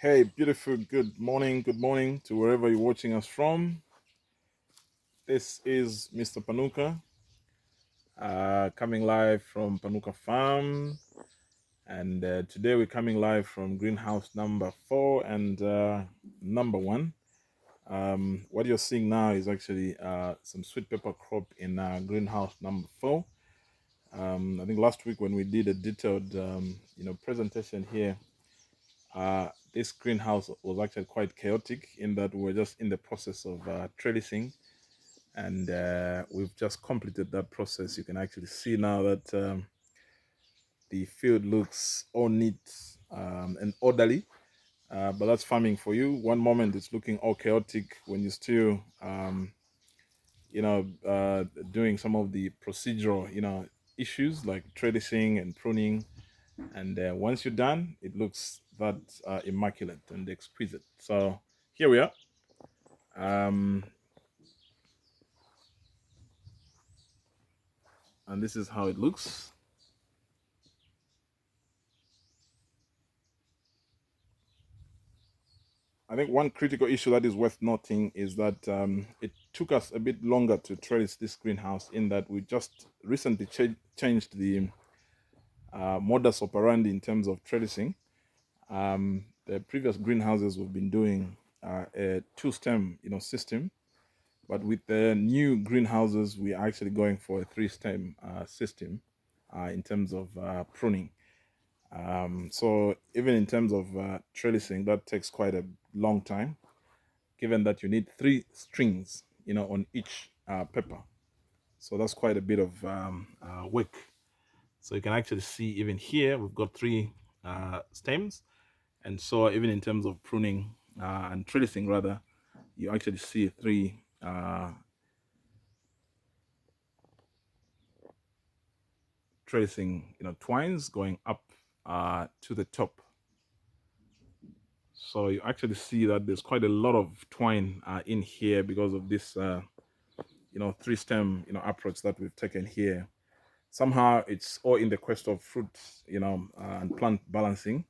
Hey, beautiful good morning to wherever you're watching us from. This is Mr. Panuka, coming live from Panuka Farm. And today we're coming live from greenhouse number 4 and number 1. What you're seeing now is actually some sweet pepper crop in greenhouse number 4. I think last week when we did a detailed, presentation here, this greenhouse was actually quite chaotic in that we were just in the process of trellising, and we've just completed that process. You can actually see now that the field looks all neat and orderly, but that's farming for you. One moment it's looking all chaotic when you're still doing some of the procedural issues like trellising and pruning, and once you're done it looks that immaculate and exquisite. So here we are. um, and this is how it looks. I think one critical issue that is worth noting is that it took us a bit longer to trellis this greenhouse, in that we just recently changed the modus operandi in terms of trellising. The previous greenhouses we've been doing a two-stem system, but with the new greenhouses we are actually going for a three-stem system in terms of pruning. So even in terms of trellising, that takes quite a long time, given that you need 3 strings, on each pepper. So that's quite a bit of work. So you can actually see even here, we've got 3 stems. And so even in terms of pruning and trellising rather, you actually see 3 tracing twines going up to the top. So you actually see that there's quite a lot of twine in here because of this 3-stem approach that we've taken here. Somehow it's all in the quest of fruit and plant balancing,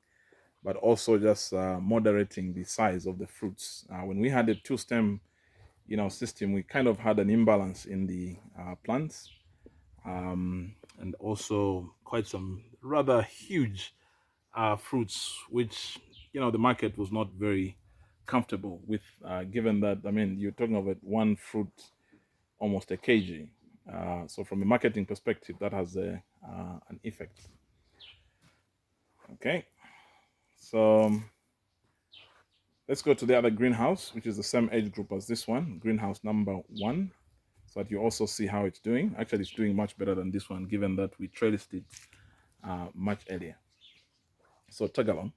but also just moderating the size of the fruits. When we had a 2-stem system, we kind of had an imbalance in the plants, and also quite some rather huge fruits, which the market was not very comfortable with, given that, I mean, you're talking about one fruit almost a kg. So from a marketing perspective, that has an effect. Okay, so let's go to the other greenhouse, which is the same age group as this one, greenhouse number 1, so that you also see how it's doing. Actually, it's doing much better than this one, given that we traced it much earlier. So tag along.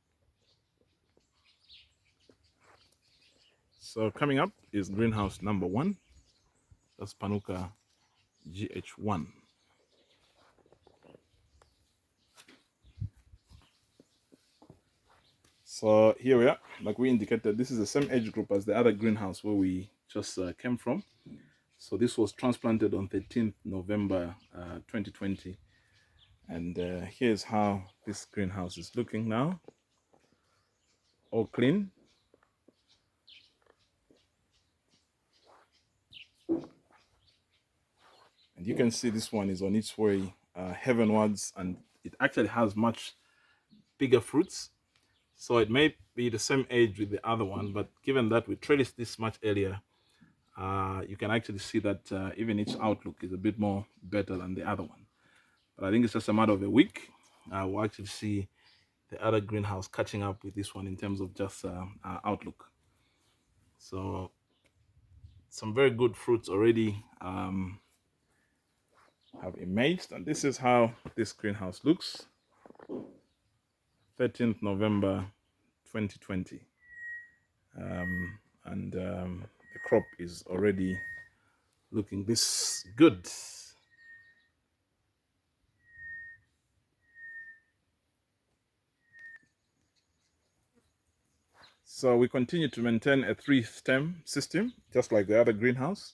So coming up is greenhouse number 1. That's Panuka GH1. So here we are. Like we indicated, this is the same age group as the other greenhouse where we just came from. So this was transplanted on 13th November 2020. And here's how this greenhouse is looking now. All clean. And you can see this one is on its way heavenwards, and it actually has much bigger fruits. So it may be the same age with the other one, but given that we trellised this much earlier, you can actually see that even its outlook is a bit more better than the other one. But I think it's just a matter of a week. We'll actually see the other greenhouse catching up with this one in terms of just outlook. So some very good fruits already have emerged, and this is how this greenhouse looks. 13th November 2020. And the crop is already looking this good. So we continue to maintain a 3-stem system, just like the other greenhouse,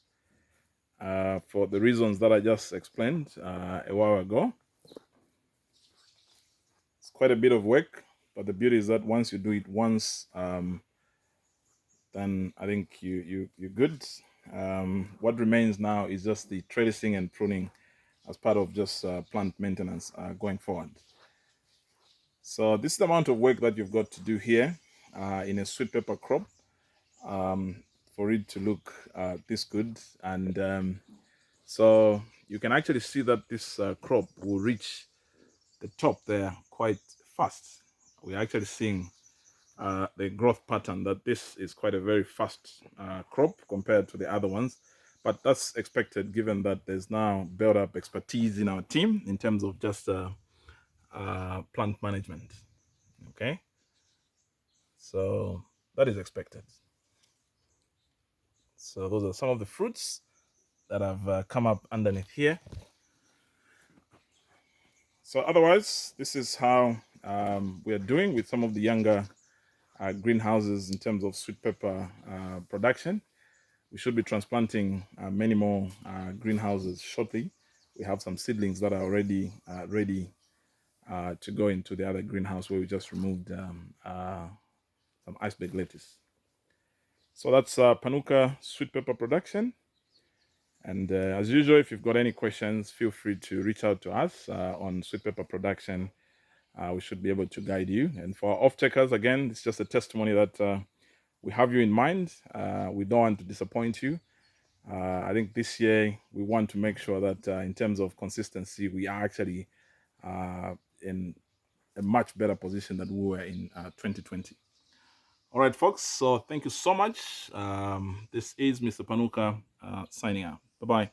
for the reasons that I just explained a while ago. It's quite a bit of work, But the beauty is that once you do it once, then I think you're good. What remains now is just the trellising and pruning as part of just plant maintenance going forward. So this is the amount of work that you've got to do here in a sweet pepper crop for it to look this good. And so you can actually see that this crop will reach the top there quite fast. We're actually seeing the growth pattern that this is quite a very fast crop compared to the other ones. But that's expected given that there's now built up expertise in our team in terms of just plant management. Okay, so that is expected. So those are some of the fruits that have come up underneath here. So otherwise, this is how we are doing with some of the younger greenhouses in terms of sweet pepper production. We should be transplanting many more greenhouses shortly. We have some seedlings that are already ready to go into the other greenhouse where we just removed some iceberg lettuce. So that's Panuka sweet pepper production. And as usual, if you've got any questions, feel free to reach out to us on sweet pepper production. We should be able to guide you. And for our off-takers, again, it's just a testimony that we have you in mind. We don't want to disappoint you. I think this year we want to make sure that in terms of consistency, we are actually in a much better position than we were in 2020. All right, folks. So thank you so much. This is Mr. Panuka signing out. Bye-bye.